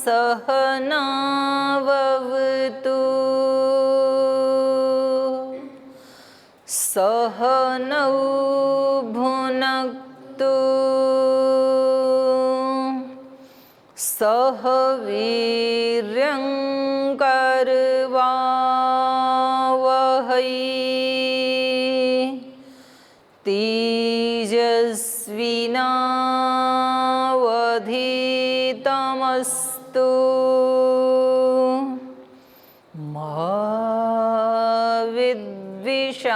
सहनाववतु सहनौ भुनक्तु सह वीर्यं करवावहै तेजस्विनावधीतमस्तु मा विद्विषावहै।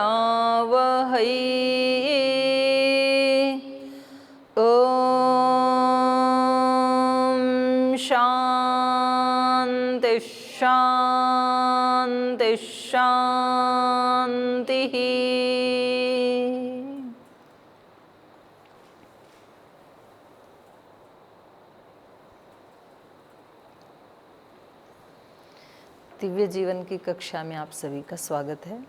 शांति शांति शांति। दिव्य जीवन की कक्षा में आप सभी का स्वागत है।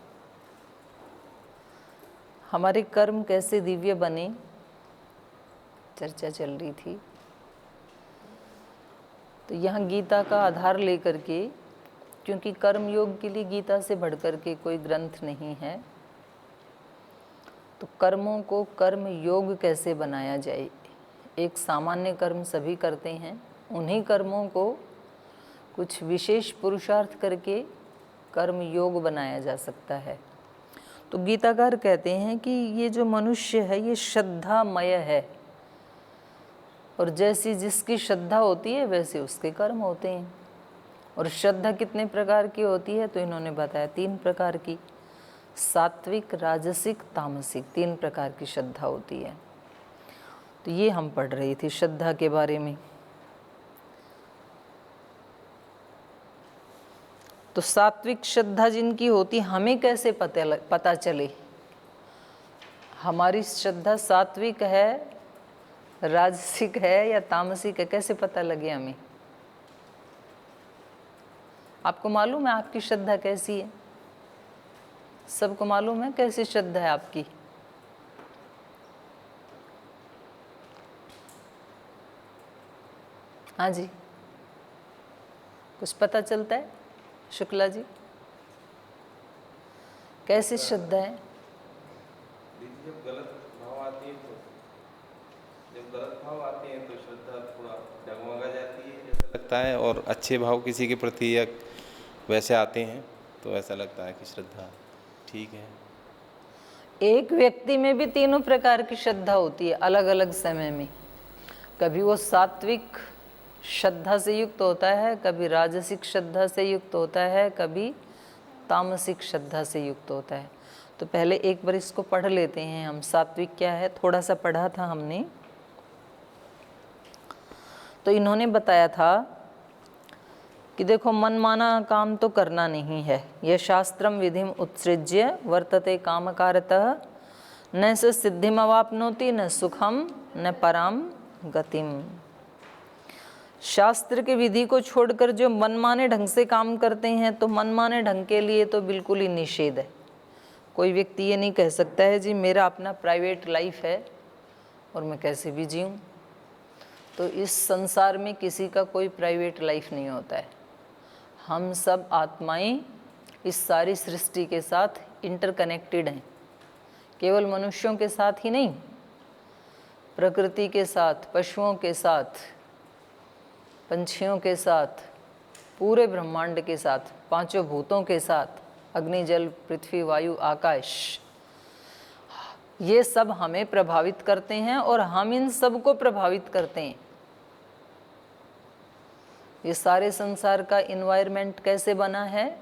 हमारे कर्म कैसे दिव्य बने चर्चा चल रही थी। तो यहाँ गीता का आधार लेकर के, क्योंकि कर्म योग के लिए गीता से बढ़कर के कोई ग्रंथ नहीं है, तो कर्मों को कर्म योग कैसे बनाया जाए। एक सामान्य कर्म सभी करते हैं, उन्हीं कर्मों को कुछ विशेष पुरुषार्थ करके कर्म योग बनाया जा सकता है। तो गीताकार कहते हैं कि ये जो मनुष्य है ये श्रद्धामय है, और जैसी जिसकी श्रद्धा होती है वैसे उसके कर्म होते हैं। और श्रद्धा कितने प्रकार की होती है, तो इन्होंने बताया 3 प्रकार की, सात्विक, राजसिक, तामसिक, 3 प्रकार की श्रद्धा होती है। तो ये हम पढ़ रही थी श्रद्धा के बारे में। तो सात्विक श्रद्धा जिनकी होती, हमें कैसे पता चले हमारी श्रद्धा सात्विक है, राजसिक है या तामसिक है, कैसे पता लगे हमें? आपको मालूम है आपकी श्रद्धा कैसी है? सबको मालूम है कैसी श्रद्धा है आपकी? हाँ जी, कुछ पता चलता है? शुक्ला जी, कैसी श्रद्धा है? जब गलत भाव आते हैं तो श्रद्धा थोड़ा डगमगा जाती है, ऐसा लगता है। और अच्छे भाव किसी के प्रति या वैसे आते हैं तो ऐसा लगता है कि श्रद्धा ठीक है। एक व्यक्ति में भी तीनों प्रकार की श्रद्धा होती है अलग अलग समय में। कभी वो सात्विक श्रद्धा से युक्त होता है, कभी राजसिक श्रद्धा से युक्त होता है, कभी तामसिक श्रद्धा से युक्त होता है। तो पहले एक बार इसको पढ़ लेते हैं हम, सात्विक क्या है। थोड़ा सा पढ़ा था हमने। तो इन्होंने बताया था कि देखो, मनमाना काम तो करना नहीं है। यह शास्त्रम विधिम उत्सृज्य वर्तते कामकारतः न स सिद्धिम अवाप्नोति न सुखम न पराम गतिम। शास्त्र के विधि को छोड़कर जो मनमाने ढंग से काम करते हैं, तो मनमाने ढंग के लिए तो बिल्कुल ही निषेध है। कोई व्यक्ति ये नहीं कह सकता है जी मेरा अपना प्राइवेट लाइफ है और मैं कैसे भी जीऊँ। तो इस संसार में किसी का कोई प्राइवेट लाइफ नहीं होता है। हम सब आत्माएं इस सारी सृष्टि के साथ इंटरकनेक्टेड हैं। केवल मनुष्यों के साथ ही नहीं, प्रकृति के साथ, पशुओं के साथ, पंछियों के साथ, पूरे ब्रह्मांड के साथ, 5 भूतों के साथ, अग्नि, जल, पृथ्वी, वायु, आकाश, ये सब हमें प्रभावित करते हैं और हम इन सब को प्रभावित करते हैं। ये सारे संसार का इन्वायरमेंट कैसे बना है?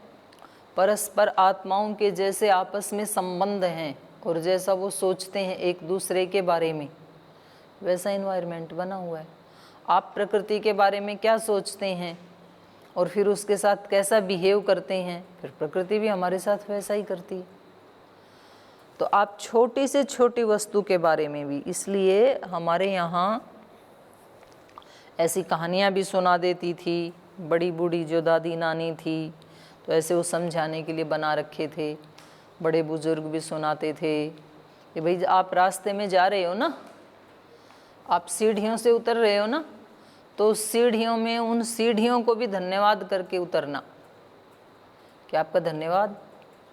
परस्पर आत्माओं के जैसे आपस में संबंध हैं और जैसा वो सोचते हैं एक दूसरे के बारे में, वैसा इन्वायरमेंट बना हुआ है। आप प्रकृति के बारे में क्या सोचते हैं और फिर उसके साथ कैसा बिहेव करते हैं, फिर प्रकृति भी हमारे साथ वैसा ही करती है। तो आप छोटी से छोटी वस्तु के बारे में भी, इसलिए हमारे यहाँ ऐसी कहानियाँ भी सुना देती थी बड़ी बूढ़ी जो दादी नानी थी, तो ऐसे वो समझाने के लिए बना रखे थे। बड़े बुजुर्ग भी सुनाते थे कि भाई आप रास्ते में जा रहे हो ना, आप सीढ़ियों से उतर रहे हो ना, तो सीढ़ियों में उन सीढ़ियों को भी धन्यवाद करके उतरना कि आपका धन्यवाद,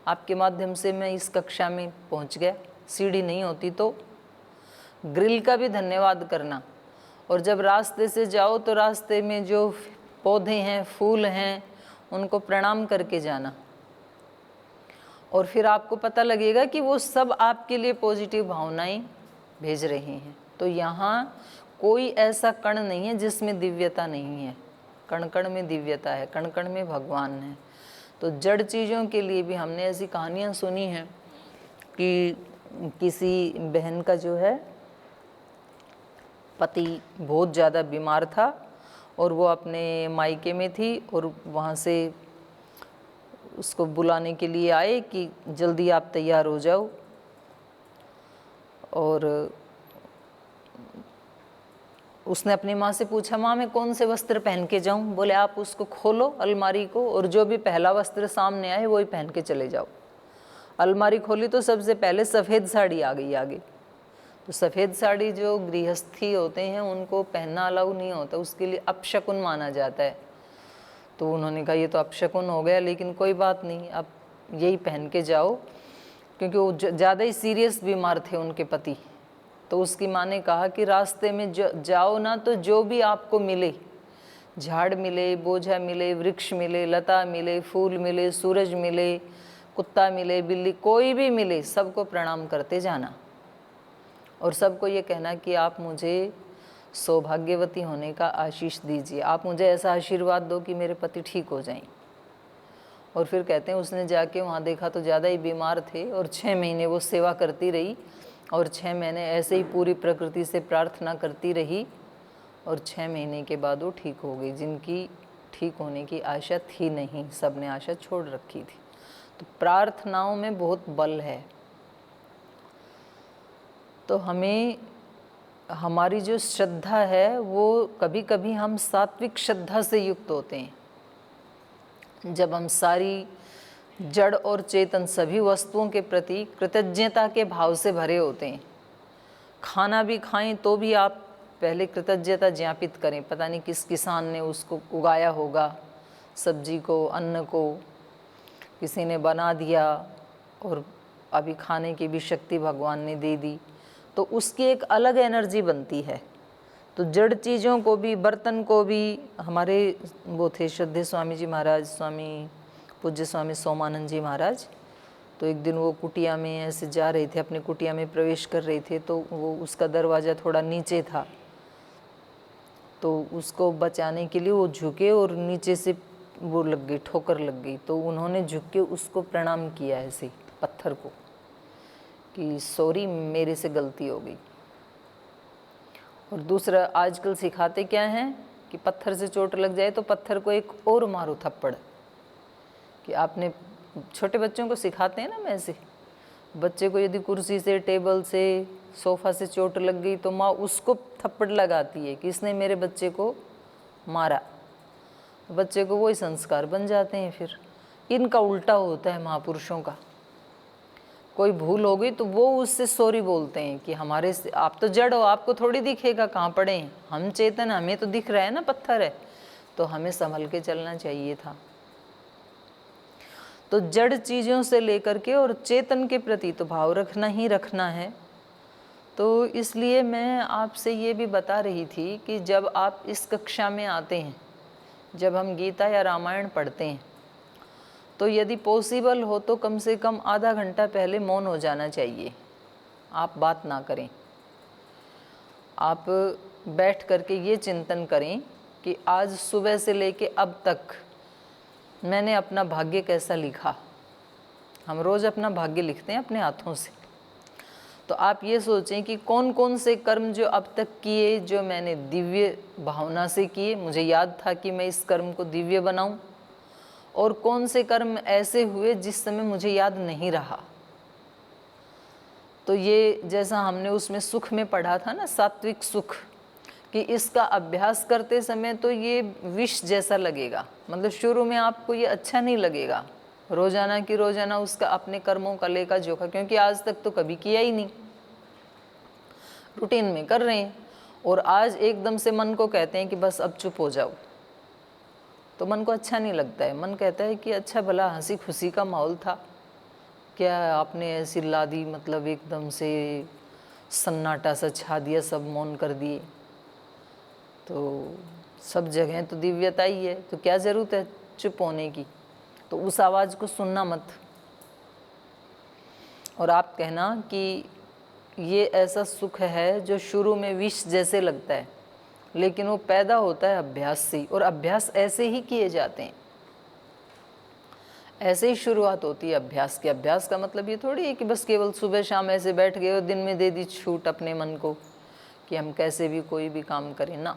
आपके माध्यम से मैं इस कक्षा में पहुंच गया। सीढ़ी नहीं होती तो ग्रिल का भी धन्यवाद करना। और जब रास्ते से जाओ तो रास्ते में जो पौधे हैं, फूल हैं, उनको प्रणाम करके जाना। और फिर आपको पता लगेगा कि वो सब आपके लिए पॉजिटिव भावनाएं भेज रहे हैं। तो यहाँ कोई ऐसा कण नहीं है जिसमें दिव्यता नहीं है। कण कण में दिव्यता है, कण कण में भगवान है। तो जड़ चीज़ों के लिए भी हमने ऐसी कहानियाँ सुनी हैं कि किसी बहन का जो है पति बहुत ज़्यादा बीमार था और वो अपने मायके में थी, और वहाँ से उसको बुलाने के लिए आए कि जल्दी आप तैयार हो जाओ। और उसने अपनी माँ से पूछा, माँ मैं कौन से वस्त्र पहन के जाऊँ? बोले आप उसको खोलो अलमारी को, और जो भी पहला वस्त्र सामने आए वही पहन के चले जाओ। अलमारी खोली तो सबसे पहले सफ़ेद साड़ी आ गई आगे। तो सफ़ेद साड़ी जो गृहस्थी होते हैं उनको पहनना अलाउ नहीं होता, उसके लिए अपशकुन माना जाता है। तो उन्होंने कहा ये तो अपशकुन हो गया, लेकिन कोई बात नहीं, अब यही पहन के जाओ, क्योंकि वो ज़्यादा ही सीरियस बीमार थे उनके पति। तो उसकी माँ ने कहा कि रास्ते में जाओ ना, तो जो भी आपको मिले, झाड़ मिले, बोझा मिले, वृक्ष मिले, लता मिले, फूल मिले, सूरज मिले, कुत्ता मिले, बिल्ली, कोई भी मिले, सबको प्रणाम करते जाना। और सबको ये कहना कि आप मुझे सौभाग्यवती होने का आशीष दीजिए, आप मुझे ऐसा आशीर्वाद दो कि मेरे पति ठीक हो जाएं। और फिर कहते हैं उसने जाके वहाँ देखा तो ज़्यादा ही बीमार थे, और 6 महीने वो सेवा करती रही, और 6 महीने ऐसे ही पूरी प्रकृति से प्रार्थना करती रही, और 6 महीने के बाद वो ठीक हो गई। जिनकी ठीक होने की आशा थी नहीं, सब ने आशा छोड़ रखी थी। तो प्रार्थनाओं में बहुत बल है। तो हमें हमारी जो श्रद्धा है वो कभी कभी हम सात्विक श्रद्धा से युक्त होते हैं, जब हम सारी जड़ और चेतन सभी वस्तुओं के प्रति कृतज्ञता के भाव से भरे होते हैं। खाना भी खाएं तो भी आप पहले कृतज्ञता ज्ञापित करें, पता नहीं किस किसान ने उसको उगाया होगा, सब्जी को, अन्न को किसी ने बना दिया, और अभी खाने की भी शक्ति भगवान ने दे दी, तो उसकी एक अलग एनर्जी बनती है। तो जड़ चीज़ों को भी, बर्तन को भी, हमारे वो थे श्रद्धेय स्वामी जी महाराज, स्वामी पूज्य स्वामी सोमानंद जी महाराज, तो एक दिन वो कुटिया में ऐसे जा रहे थे, अपने कुटिया में प्रवेश कर रहे थे, तो वो उसका दरवाज़ा थोड़ा नीचे था, तो उसको बचाने के लिए वो झुके और नीचे से वो लग गई, ठोकर लग गई। तो उन्होंने झुक के उसको प्रणाम किया ऐसे पत्थर को कि सॉरी मेरे से गलती हो गई। और दूसरा आजकल सिखाते क्या हैं कि पत्थर से चोट लग जाए तो पत्थर को एक और मारो थप्पड़, कि आपने छोटे बच्चों को सिखाते हैं ना, मैं ऐसे बच्चे को यदि कुर्सी से, टेबल से, सोफ़ा से चोट लग गई तो माँ उसको थप्पड़ लगाती है कि इसने मेरे बच्चे को मारा। बच्चे को वही संस्कार बन जाते हैं। फिर इनका उल्टा होता है महापुरुषों का, कोई भूल हो गई तो वो उससे सॉरी बोलते हैं कि हमारे से, आप तो जड़ हो, आपको थोड़ी दिखेगा कहाँ पड़े हैं, हम चेतन, हमें तो दिख रहा है ना पत्थर है, तो हमें संभल के चलना चाहिए था। तो जड़ चीज़ों से लेकर के और चेतन के प्रति तो भाव रखना ही रखना है। तो इसलिए मैं आपसे ये भी बता रही थी कि जब आप इस कक्षा में आते हैं, जब हम गीता या रामायण पढ़ते हैं, तो यदि पॉसिबल हो तो कम से कम आधा घंटा पहले मौन हो जाना चाहिए, आप बात ना करें। आप बैठ करके ये चिंतन करें कि आज सुबह से लेके अब तक मैंने अपना भाग्य कैसा लिखा। हम रोज़ अपना भाग्य लिखते हैं अपने हाथों से, तो आप ये सोचें कि कौन कौन से कर्म जो अब तक किए, जो मैंने दिव्य भावना से किए, मुझे याद था कि मैं इस कर्म को दिव्य बनाऊं, और कौन से कर्म ऐसे हुए जिस समय मुझे याद नहीं रहा। तो ये जैसा हमने उसमें सुख में पढ़ा था ना, सात्विक सुख, कि इसका अभ्यास करते समय तो ये विष जैसा लगेगा, मतलब शुरू में आपको ये अच्छा नहीं लगेगा, रोजाना की रोजाना उसका अपने कर्मों का लेखा जोखा, क्योंकि आज तक तो कभी किया ही नहीं, रूटीन में कर रहे हैं, और आज एकदम से मन को कहते हैं कि बस अब चुप हो जाओ, तो मन को अच्छा नहीं लगता है। मन कहता है कि अच्छा भला हंसी खुशी का माहौल था, क्या आपने ऐसी ला दी, मतलब एकदम से सन्नाटा सा छा दिया, सब मौन कर दिए, तो सब जगह तो दिव्यता ही है, तो क्या ज़रूरत है चुप होने की। तो उस आवाज़ को सुनना मत, और आप कहना कि ये ऐसा सुख है जो शुरू में विष जैसे लगता है, लेकिन वो पैदा होता है अभ्यास से, और अभ्यास ऐसे ही किए जाते हैं, ऐसे ही शुरुआत होती है अभ्यास की। अभ्यास का मतलब ये थोड़ी है कि बस केवल सुबह शाम ऐसे बैठ गए और दिन में दे दी छूट अपने मन को कि हम कैसे भी कोई भी काम करें ना।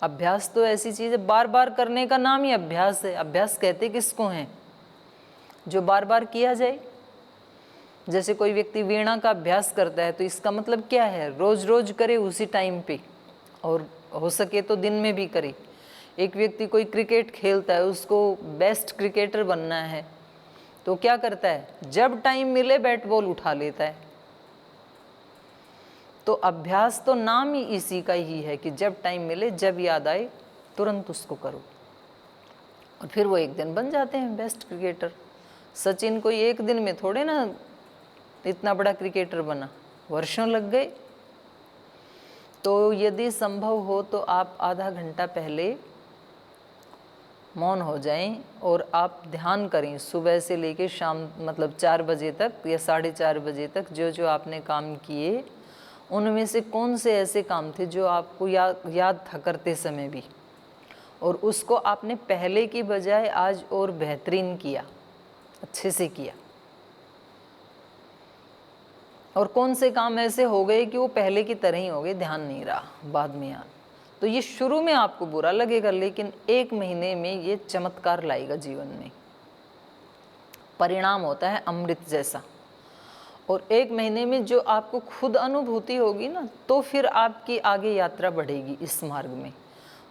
अभ्यास तो ऐसी चीज़ है, बार बार करने का नाम ही अभ्यास है। अभ्यास कहते किसको हैं? जो बार बार किया जाए। जैसे कोई व्यक्ति वीणा का अभ्यास करता है तो इसका मतलब क्या है? रोज रोज करे उसी टाइम पे, और हो सके तो दिन में भी करे। एक व्यक्ति कोई क्रिकेट खेलता है, उसको बेस्ट क्रिकेटर बनना है, तो क्या करता है? जब टाइम मिले बैट बॉल उठा लेता है। तो अभ्यास तो नाम ही इसी का ही है कि जब टाइम मिले, जब याद आए तुरंत उसको करो, और फिर वो एक दिन बन जाते हैं बेस्ट क्रिकेटर। सचिन कोई एक दिन में थोड़े ना इतना बड़ा क्रिकेटर बना, वर्षों लग गए। तो यदि संभव हो तो आप आधा घंटा पहले मौन हो जाएं और आप ध्यान करें, सुबह से लेकर शाम, मतलब 4 बजे तक या 4:30 बजे तक जो जो आपने काम किए, उनमें से कौन से ऐसे काम थे जो आपको याद था करते समय भी, और उसको आपने पहले की बजाय आज और बेहतरीन किया, अच्छे से किया। और कौन से काम ऐसे हो गए कि वो पहले की तरह ही हो गए, ध्यान नहीं रहा, बाद में याद। तो ये शुरू में आपको बुरा लगेगा, लेकिन 1 महीने में ये चमत्कार लाएगा जीवन में। परिणाम होता है अमृत जैसा। और 1 महीने में जो आपको खुद अनुभूति होगी ना, तो फिर आपकी आगे यात्रा बढ़ेगी इस मार्ग में।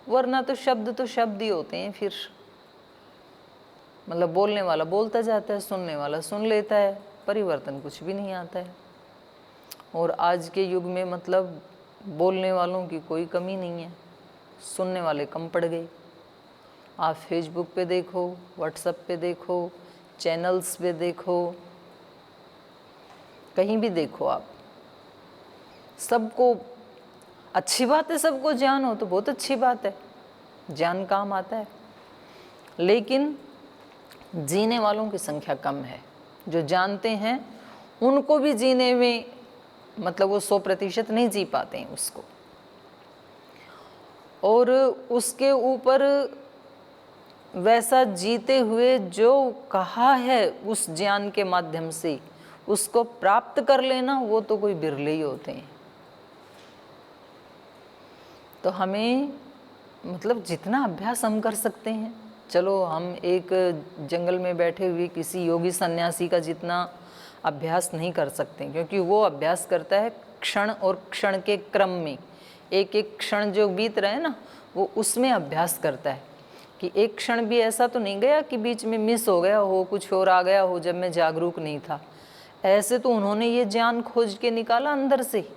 वरना तो शब्द ही होते हैं फिर, मतलब बोलने वाला बोलता जाता है, सुनने वाला सुन लेता है, परिवर्तन कुछ भी नहीं आता है। और आज के युग में मतलब बोलने वालों की कोई कमी नहीं है, सुनने वाले कम पड़ गए। आप फेसबुक पे देखो, व्हाट्सएप पे देखो, चैनल्स पे देखो, कहीं भी देखो आप, सबको अच्छी बात है, सबको ज्ञान हो तो बहुत अच्छी बात है, ज्ञान काम आता है। लेकिन जीने वालों की संख्या कम है। जो जानते हैं उनको भी जीने में, मतलब वो 100% नहीं जी पाते हैं उसको, और उसके ऊपर वैसा जीते हुए जो कहा है उस ज्ञान के माध्यम से उसको प्राप्त कर लेना, वो तो कोई बिरले ही होते हैं। तो हमें मतलब जितना अभ्यास हम कर सकते हैं, चलो हम एक जंगल में बैठे हुए किसी योगी सन्यासी का जितना अभ्यास नहीं कर सकते, क्योंकि वो अभ्यास करता है क्षण और क्षण के क्रम में, एक एक क्षण जो बीत रहा है ना, वो उसमें अभ्यास करता है कि एक क्षण भी ऐसा तो नहीं गया कि बीच में मिस हो गया हो, कुछ और आ गया हो जब मैं जागरूक नहीं था। ऐसे तो उन्होंने ये ज्ञान खोज के निकाला अंदर से।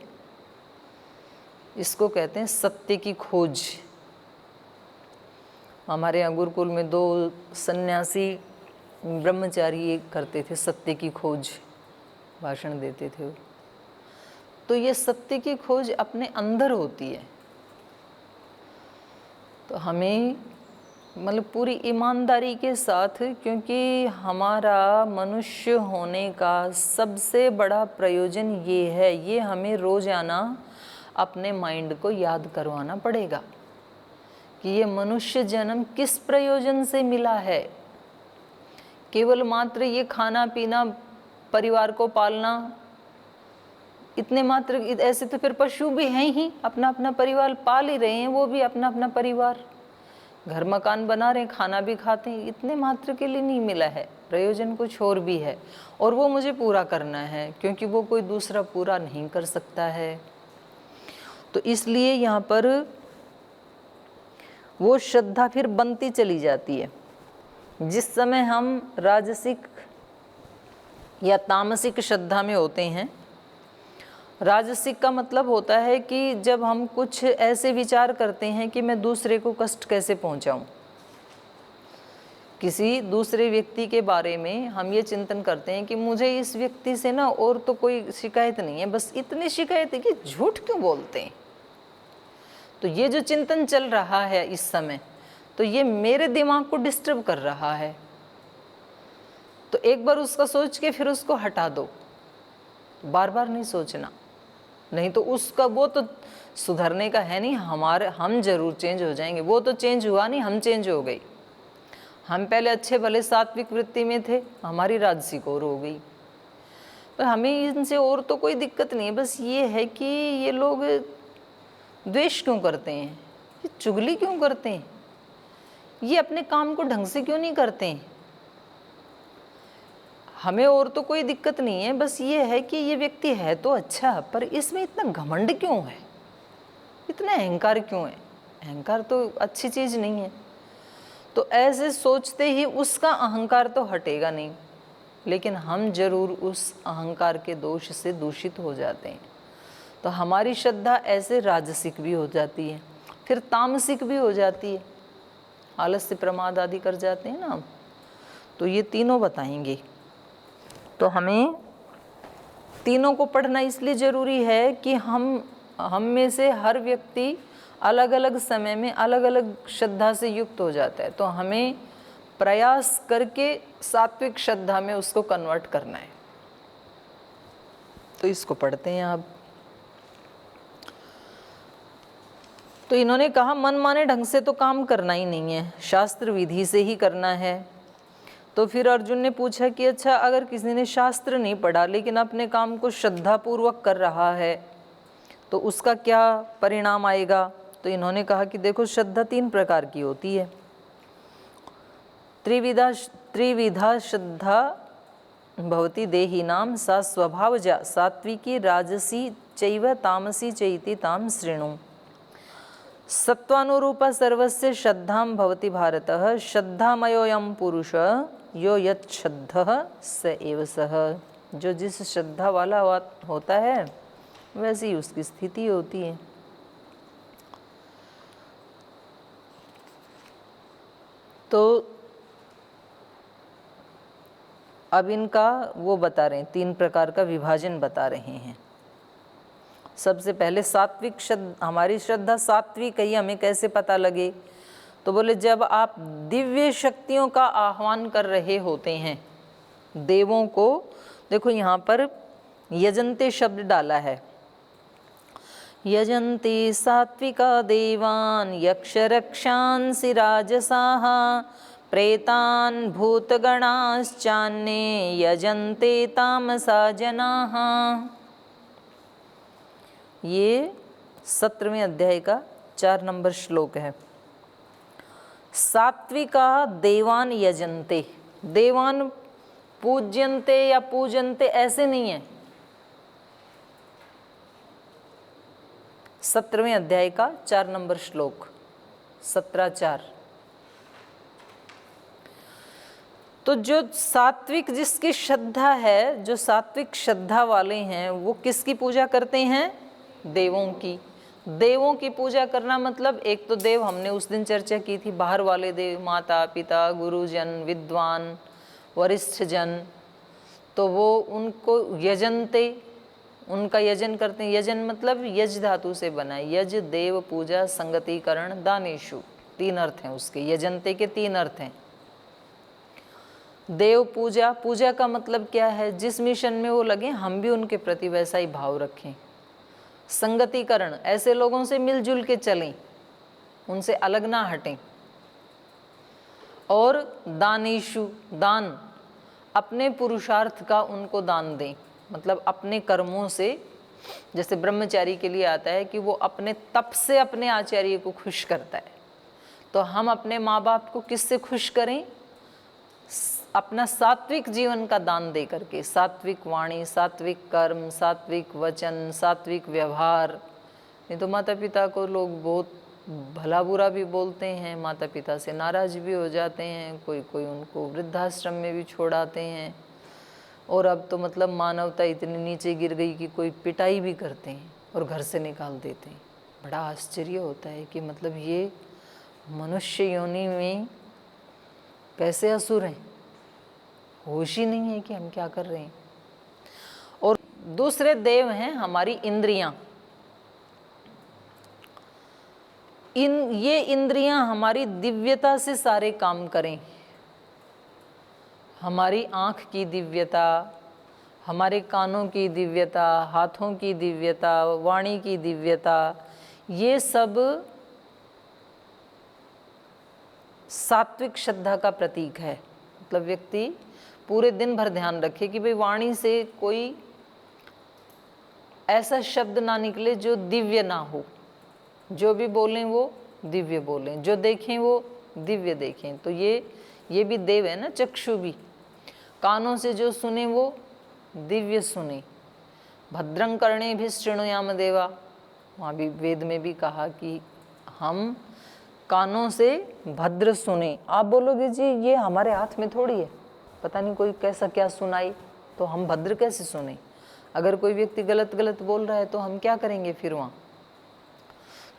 इसको कहते हैं सत्य की खोज। हमारे यहाँ गुरुकुल में 2 सन्यासी ब्रह्मचारी करते थे सत्य की खोज, भाषण देते थे। तो ये सत्य की खोज अपने अंदर होती है। तो हमें मतलब पूरी ईमानदारी के साथ, क्योंकि हमारा मनुष्य होने का सबसे बड़ा प्रयोजन ये है, ये हमें रोजाना अपने माइंड को याद करवाना पड़ेगा कि ये मनुष्य जन्म किस प्रयोजन से मिला है। केवल मात्र ये खाना पीना, परिवार को पालना, इतने मात्र, ऐसे तो फिर पशु भी हैं ही, अपना अपना परिवार पाल ही रहे हैं, वो भी अपना अपना परिवार, घर मकान बना रहे हैं, खाना भी खाते हैं। इतने मात्र के लिए नहीं मिला है, प्रयोजन कुछ और भी है, और वो मुझे पूरा करना है, क्योंकि वो कोई दूसरा पूरा नहीं कर सकता है। तो इसलिए यहाँ पर वो श्रद्धा फिर बनती चली जाती है। जिस समय हम राजसिक या तामसिक श्रद्धा में होते हैं, राजसिक का मतलब होता है कि जब हम कुछ ऐसे विचार करते हैं कि मैं दूसरे को कष्ट कैसे पहुंचाऊं, किसी दूसरे व्यक्ति के बारे में हम ये चिंतन करते हैं कि मुझे इस व्यक्ति से ना और तो कोई शिकायत नहीं है, बस इतनी शिकायत है कि झूठ क्यों बोलते हैं। तो ये जो चिंतन चल रहा है इस समय, तो ये मेरे दिमाग को डिस्टर्ब कर रहा है। तो एक बार उसका सोच के फिर उसको हटा दो, बार बार नहीं सोचना, नहीं तो उसका वो तो सुधरने का है नहीं। हम जरूर चेंज हो जाएंगे, वो तो चेंज हुआ नहीं, हम चेंज हो गई। हम पहले अच्छे भले सात्विक वृत्ति में थे, हमारी राजसिक और हो गई। पर हमें इनसे और तो कोई दिक्कत नहीं है, बस ये है कि ये लोग द्वेष क्यों करते हैं, ये चुगली क्यों करते हैं, ये अपने काम को ढंग से क्यों नहीं करते हैं। हमें और तो कोई दिक्कत नहीं है, बस ये है कि ये व्यक्ति है तो अच्छा, पर इसमें इतना घमंड क्यों है, इतना अहंकार क्यों है। अहंकार तो अच्छी चीज़ नहीं है। तो ऐसे सोचते ही उसका अहंकार तो हटेगा नहीं, लेकिन हम जरूर उस अहंकार के दोष से दूषित हो जाते हैं। तो हमारी श्रद्धा ऐसे राजसिक भी हो जाती है, फिर तामसिक भी हो जाती है, आलस्य प्रमाद आदि कर जाते हैं ना हम। तो ये तीनों बताएंगे। तो हमें तीनों को पढ़ना इसलिए ज़रूरी है कि हम में से हर व्यक्ति अलग अलग समय में अलग अलग श्रद्धा से युक्त हो जाता है। तो हमें प्रयास करके सात्विक श्रद्धा में उसको कन्वर्ट करना है। तो इसको पढ़ते हैं आप। तो इन्होंने कहा मनमाने ढंग से तो काम करना ही नहीं है, शास्त्र विधि से ही करना है। तो फिर अर्जुन ने पूछा कि अच्छा, अगर किसी ने शास्त्र नहीं पढ़ा लेकिन अपने काम को श्रद्धापूर्वक कर रहा है तो उसका क्या परिणाम आएगा। तो इन्होंने कहा कि देखो, श्रद्धा 3 प्रकार की होती है। त्रिविधा श्रद्धा भवति देहिनां सा स्वभावजा सात्विकी राजसी चैव तामसी चैति तां शृणु। सत्वानुरूपा सर्वस्य श्रद्धां भवति भारतः श्रद्धामयोऽयं पुरुष यो यत् श्रद्धः स एव सः। जो जिस श्रद्धा वाला होता है वैसी ही उसकी स्थिति होती है। तो अब इनका वो बता रहे हैं, 3 प्रकार का विभाजन बता रहे हैं। सबसे पहले सात्विक श्रद्धा, हमारी श्रद्धा सात्विक है, हमें कैसे पता लगे। तो बोले, जब आप दिव्य शक्तियों का आह्वान कर रहे होते हैं, देवों को, देखो यहाँ पर यजन्ते शब्द डाला है। यजन्ते सात्विका देवान यक्ष रक्षांसि राजसाः प्रेतान् भूतगणाश्चान्ये यजन्ते तामसा जनाः। ये 17वें अध्याय का 4 नंबर श्लोक है। सात्विका देवान यजन्ते, देवान पूज्यन्ते या पूजन्ते ऐसे नहीं है। 17वें अध्याय का 4 नंबर श्लोक, 17:4। तो जो सात्विक जिसकी श्रद्धा है, जो सात्विक श्रद्धा वाले हैं, वो किसकी पूजा करते हैं? देवों की। देवों की पूजा करना मतलब, एक तो देव हमने उस दिन चर्चा की थी, बाहर वाले देव, माता पिता गुरुजन विद्वान वरिष्ठ जन, तो वो उनको यजनते, उनका यजन करते हैं। यजन मतलब यज धातु से बना है। यज देव पूजा संगतिकरण दानेशु, 3 अर्थ हैं उसके। यजनते के 3 अर्थ हैं। देव पूजा, पूजा का मतलब क्या है? जिस मिशन में वो लगे हम भी उनके प्रति वैसा ही भाव रखें। संगतिकरण, ऐसे लोगों से मिलजुल के चलें, उनसे अलग ना हटें। और दानेशु, दान, अपने पुरुषार्थ का उनको दान दें, मतलब अपने कर्मों से। जैसे ब्रह्मचारी के लिए आता है कि वो अपने तप से अपने आचार्य को खुश करता है, तो हम अपने माँ बाप को किससे खुश करें? अपना सात्विक जीवन का दान दे करके। सात्विक वाणी, सात्विक कर्म, सात्विक वचन, सात्विक व्यवहार, नहीं तो माता पिता को लोग बहुत भला बुरा भी बोलते हैं, माता पिता से नाराज़ भी हो जाते हैं, कोई कोई उनको वृद्धाश्रम में भी छोड़ाते हैं। और अब तो मतलब मानवता इतनी नीचे गिर गई कि कोई पिटाई भी करते हैं और घर से निकाल देते हैं। बड़ा आश्चर्य होता है कि मतलब ये मनुष्य योनि में कैसे असुर हैं, होश ही नहीं है कि हम क्या कर रहे हैं। और दूसरे देव हैं हमारी इंद्रियां। ये इंद्रियां हमारी दिव्यता से सारे काम करें। हमारी आँख की दिव्यता, हमारे कानों की दिव्यता, हाथों की दिव्यता, वाणी की दिव्यता, ये सब सात्विक श्रद्धा का प्रतीक है। मतलब व्यक्ति पूरे दिन भर ध्यान रखे कि भाई वाणी से कोई ऐसा शब्द ना निकले जो दिव्य ना हो, जो भी बोलें वो दिव्य बोलें, जो देखें वो दिव्य देखें। तो ये भी देव है ना, चक्षु भी। कानों से जो सुने वो दिव्य सुने। भद्रं कर्णेभिः शृणुयाम देवा, वहाँ भी वेद में भी कहा कि हम कानों से भद्र सुने। आप बोलोगे जी ये हमारे हाथ में थोड़ी है, पता नहीं कोई कैसा क्या सुनाई, तो हम भद्र कैसे सुने। अगर कोई व्यक्ति गलत गलत बोल रहा है तो हम क्या करेंगे फिर वहाँ,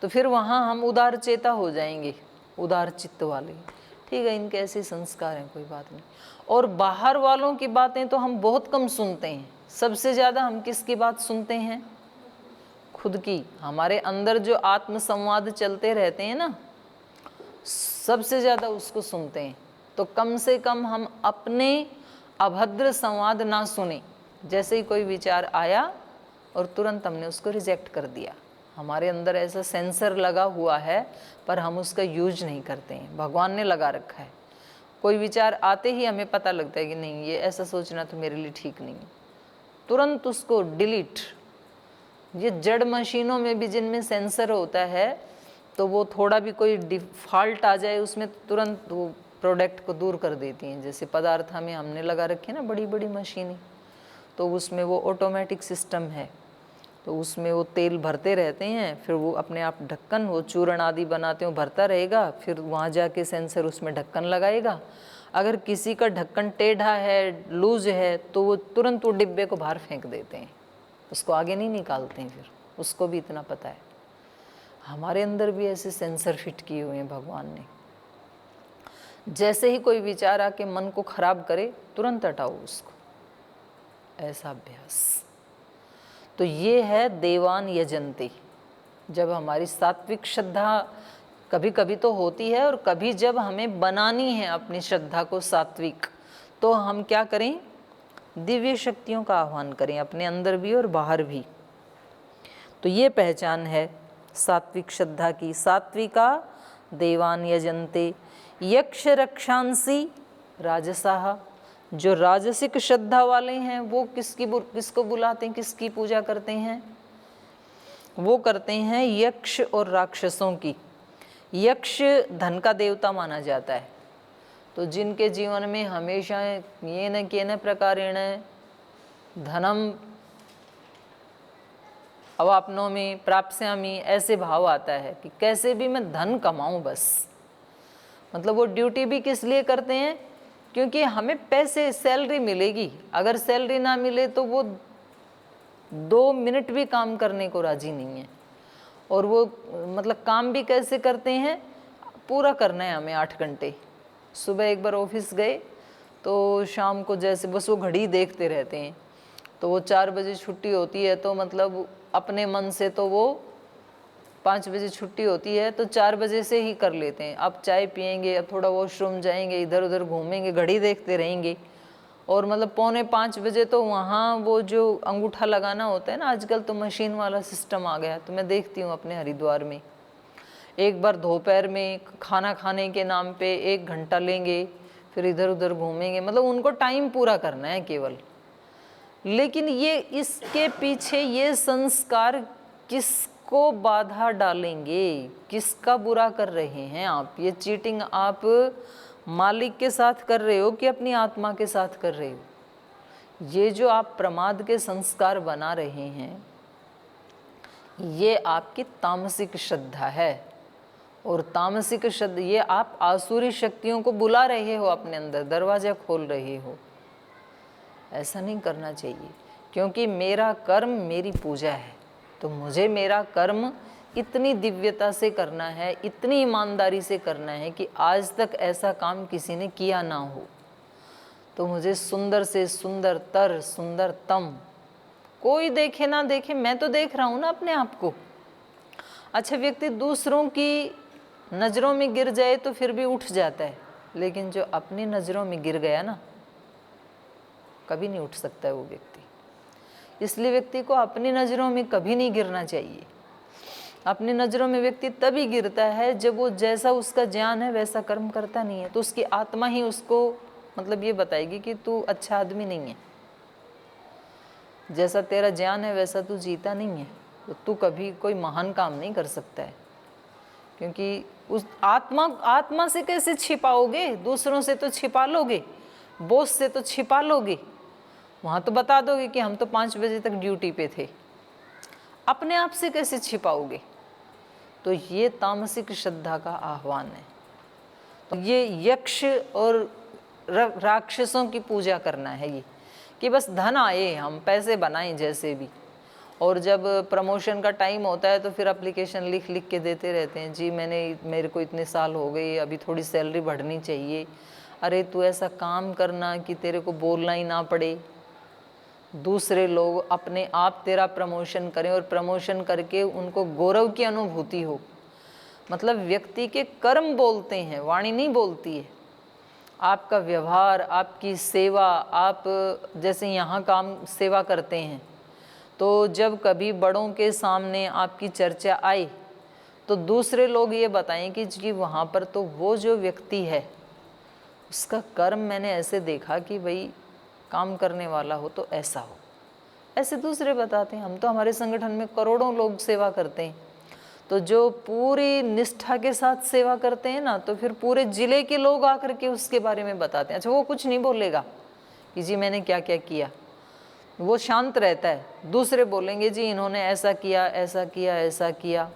तो फिर वहाँ हम उदार चेता हो जाएंगे, उदार चित्त वाले। ठीक है, इनके ऐसे संस्कार हैं, कोई बात नहीं। और बाहर वालों की बातें तो हम बहुत कम सुनते हैं। सबसे ज़्यादा हम किसकी बात सुनते हैं? खुद की। हमारे अंदर जो आत्म संवाद चलते रहते हैं ना, सबसे ज़्यादा उसको सुनते हैं। तो कम से कम हम अपने अभद्र संवाद ना सुने। जैसे ही कोई विचार आया और तुरंत हमने उसको रिजेक्ट कर दिया। हमारे अंदर ऐसा सेंसर लगा हुआ है पर हम उसका यूज नहीं करते हैं, भगवान ने लगा रखा है। कोई विचार आते ही हमें पता लगता है कि नहीं ये ऐसा सोचना तो मेरे लिए ठीक नहीं है, तुरंत उसको डिलीट। ये जड़ मशीनों में भी जिनमें सेंसर होता है तो वो थोड़ा भी कोई डिफ़ॉल्ट आ जाए उसमें तुरंत वो प्रोडक्ट को दूर कर देती हैं। जैसे पदार्थ में हमने लगा रखे ना बड़ी बड़ी मशीनें, तो उसमें वो ऑटोमेटिक सिस्टम है, तो उसमें वो तेल भरते रहते हैं, फिर वो अपने आप ढक्कन, वो चूर्ण आदि बनाते हैं, भरता रहेगा, फिर वहाँ जाके सेंसर उसमें ढक्कन लगाएगा। अगर किसी का ढक्कन टेढ़ा है, लूज है, तो वो तुरंत वो डिब्बे को बाहर फेंक देते हैं, उसको आगे नहीं निकालते हैं। फिर उसको भी इतना पता है। हमारे अंदर भी ऐसे सेंसर फिट किए हुए हैं भगवान ने। जैसे ही कोई विचार आके मन को खराब करे तुरंत हटाओ उसको, ऐसा अभ्यास। तो ये है देवान यजन्ते। जब हमारी सात्विक श्रद्धा कभी कभी तो होती है, और कभी जब हमें बनानी है अपनी श्रद्धा को सात्विक, तो हम क्या करें? दिव्य शक्तियों का आह्वान करें, अपने अंदर भी और बाहर भी। तो ये पहचान है सात्विक श्रद्धा की। सात्विका देवान यजन्ते यक्ष रक्षांसी राजसाहा। जो राजसिक श्रद्धा वाले हैं वो किसको बुलाते हैं, किसकी पूजा करते हैं? वो करते हैं यक्ष और राक्षसों की। यक्ष धन का देवता माना जाता है, तो जिनके जीवन में हमेशा येन केन प्रकारेण धनम अवाप्नोमि प्राप्स्यामि, ऐसे भाव आता है कि कैसे भी मैं धन कमाऊं बस। मतलब वो ड्यूटी भी किस लिए करते हैं? क्योंकि हमें पैसे, सैलरी मिलेगी। अगर सैलरी ना मिले तो वो 2 मिनट भी काम करने को राजी नहीं है। और वो मतलब काम भी कैसे करते हैं? पूरा करना है हमें 8 घंटे। सुबह एक बार ऑफिस गए तो शाम को जैसे बस वो घड़ी देखते रहते हैं, तो वो 4 बजे छुट्टी होती है, तो मतलब अपने मन से तो वो 5 बजे छुट्टी होती है तो 4 बजे से ही कर लेते हैं। अब चाय पियेंगे, अब थोड़ा वॉशरूम जाएंगे, इधर उधर घूमेंगे, घड़ी देखते रहेंगे, और मतलब 4:45 बजे तो वहाँ वो जो अंगूठा लगाना होता है ना, आजकल तो मशीन वाला सिस्टम आ गया। तो मैं देखती हूँ अपने हरिद्वार में, एक बार दोपहर में खाना खाने के नाम पे 1 घंटा लेंगे, फिर इधर उधर घूमेंगे। मतलब उनको टाइम पूरा करना है केवल। लेकिन ये इसके पीछे ये संस्कार किसको बाधा डालेंगे? किसका बुरा कर रहे हैं आप? ये चीटिंग आप मालिक के साथ कर रहे हो कि अपनी आत्मा के साथ कर रहे हो? ये जो आप प्रमाद के संस्कार बना रहे हैं, ये आपकी तामसिक श्रद्धा है। और तामसिक श्रद्धा, ये आप आसुरी शक्तियों को बुला रहे हो अपने अंदर, दरवाजा खोल रहे हो। ऐसा नहीं करना चाहिए, क्योंकि मेरा कर्म मेरी पूजा है, तो मुझे मेरा कर्म इतनी दिव्यता से करना है, इतनी ईमानदारी से करना है कि आज तक ऐसा काम किसी ने किया ना हो। तो मुझे सुंदर से सुंदरतर, सुंदरतम, कोई देखे ना देखे, मैं तो देख रहा हूँ ना अपने आप को। अच्छा, व्यक्ति दूसरों की नज़रों में गिर जाए तो फिर भी उठ जाता है, लेकिन जो अपनी नज़रों में गिर गया ना, कभी नहीं उठ सकता है वो व्यक्ति। इसलिए व्यक्ति को अपनी नज़रों में कभी नहीं गिरना चाहिए। अपनी नज़रों में व्यक्ति तभी गिरता है जब वो जैसा उसका ज्ञान है वैसा कर्म करता नहीं है, तो उसकी आत्मा ही उसको मतलब ये बताएगी कि तू अच्छा आदमी नहीं है। जैसा तेरा ज्ञान है वैसा तू जीता नहीं है, तो तू कभी कोई महान काम नहीं कर सकता है। क्योंकि उस आत्मा से कैसे छिपाओगे? दूसरों से तो छिपा लोगे, बॉस से तो छिपा लोगे, वहाँ तो बता दोगे कि हम तो 5 बजे तक ड्यूटी पे थे। अपने आप से कैसे छिपाओगे? तो ये तामसिक श्रद्धा का आह्वान है। तो ये यक्ष और राक्षसों की पूजा करना है, ये कि बस धन आए, हम पैसे बनाएं जैसे भी। और जब प्रमोशन का टाइम होता है तो फिर एप्लीकेशन लिख लिख के देते रहते हैं, जी मेरे को इतने साल हो गए, अभी थोड़ी सैलरी बढ़नी चाहिए। अरे तू ऐसा काम करना कि तेरे को बोलना ही ना पड़े, दूसरे लोग अपने आप तेरा प्रमोशन करें और प्रमोशन करके उनको गौरव की अनुभूति हो। मतलब व्यक्ति के कर्म बोलते हैं, वाणी नहीं बोलती है। आपका व्यवहार, आपकी सेवा, आप जैसे यहाँ काम सेवा करते हैं, तो जब कभी बड़ों के सामने आपकी चर्चा आए तो दूसरे लोग ये बताएं कि जी वहाँ पर तो वो जो व्यक्ति है उसका कर्म मैंने ऐसे देखा कि भाई काम करने वाला हो तो ऐसा हो, ऐसे दूसरे बताते हैं। हम तो हमारे संगठन में करोड़ों लोग सेवा करते हैं, तो जो पूरी निष्ठा के साथ सेवा करते हैं ना, तो फिर पूरे जिले के लोग आकर के उसके बारे में बताते हैं। अच्छा, वो कुछ नहीं बोलेगा कि जी मैंने क्या क्या किया, वो शांत रहता है। दूसरे बोलेंगे जी इन्होंने ऐसा किया, ऐसा किया, ऐसा किया।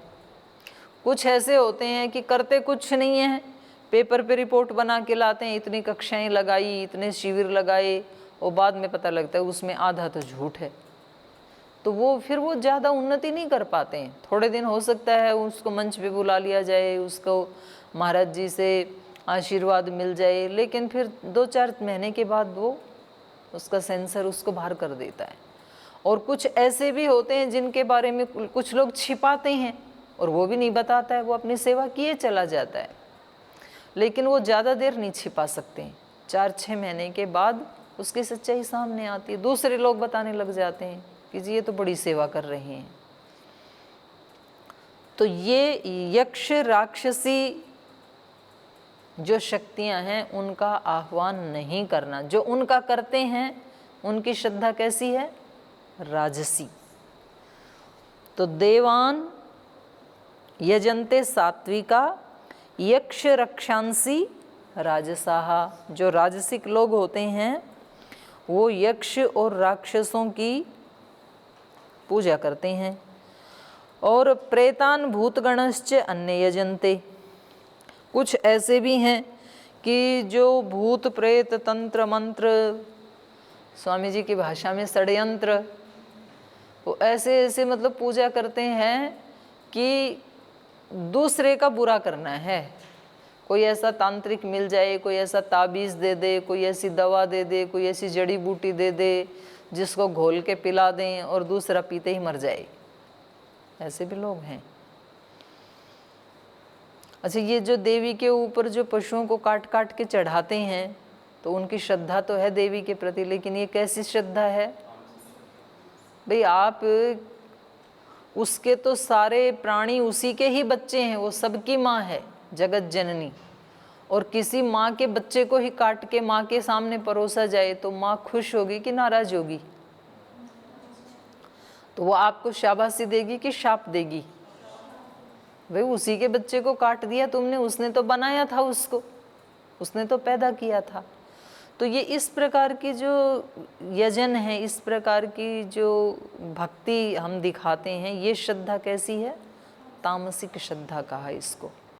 कुछ ऐसे होते हैं कि करते कुछ नहीं है, पेपर पे रिपोर्ट बना के लाते हैं, इतनी कक्षाएं लगाई, इतने शिविर लगाए, और बाद में पता लगता है उसमें आधा तो झूठ है। तो वो फिर वो ज़्यादा उन्नति नहीं कर पाते हैं। थोड़े दिन हो सकता है उसको मंच पे बुला लिया जाए, उसको महाराज जी से आशीर्वाद मिल जाए, लेकिन फिर 2-4 महीने के बाद वो उसका सेंसर उसको बाहर कर देता है। और कुछ ऐसे भी होते हैं जिनके बारे में कुछ लोग छिपाते हैं और वो भी नहीं बताता है, वो अपनी सेवा किए चला जाता है, लेकिन वो ज़्यादा देर नहीं छिपा सकते हैं। 4-6 महीने के बाद उसकी सच्चाई सामने आती है, दूसरे लोग बताने लग जाते हैं कि जी ये तो बड़ी सेवा कर रहे हैं। तो ये यक्ष राक्षसी जो शक्तियां हैं उनका आह्वान नहीं करना। जो उनका करते हैं उनकी श्रद्धा कैसी है? राजसी। तो देवान यजन्ते सात्विका यक्ष रक्षांसी राजसाहा। जो राजसिक लोग होते हैं वो यक्ष और राक्षसों की पूजा करते हैं। और प्रेतान भूतगणश्च अन्य यजन्ते। कुछ ऐसे भी हैं कि जो भूत प्रेत तंत्र मंत्र, स्वामी जी की भाषा में षड्यंत्र, वो ऐसे ऐसे मतलब पूजा करते हैं कि दूसरे का बुरा करना है। कोई ऐसा तांत्रिक मिल जाए, कोई ऐसा ताबीज़ दे दे, कोई ऐसी दवा दे दे, कोई ऐसी जड़ी बूटी दे दे जिसको घोल के पिला दें और दूसरा पीते ही मर जाए, ऐसे भी लोग हैं। अच्छा, ये जो देवी के ऊपर जो पशुओं को काट काट के चढ़ाते हैं, तो उनकी श्रद्धा तो है देवी के प्रति, लेकिन ये कैसी श्रद्धा है भाई? आप उसके तो सारे प्राणी उसी के ही बच्चे हैं, वो सबकी माँ है, जगत जननी। और किसी माँ के बच्चे को ही काट के माँ के सामने परोसा जाए तो माँ खुश होगी कि नाराज होगी? तो वो आपको शाबाशी देगी कि शाप देगी? भाई उसी के बच्चे को काट दिया तुमने, उसने तो बनाया था उसको, उसने तो पैदा किया था। तो ये इस प्रकार की जो यजन है, इस प्रकार की जो भक्ति हम दिखाते हैं, ये श्रद्धा कैसी है? तामसिक श्रद्धा कहा इसको।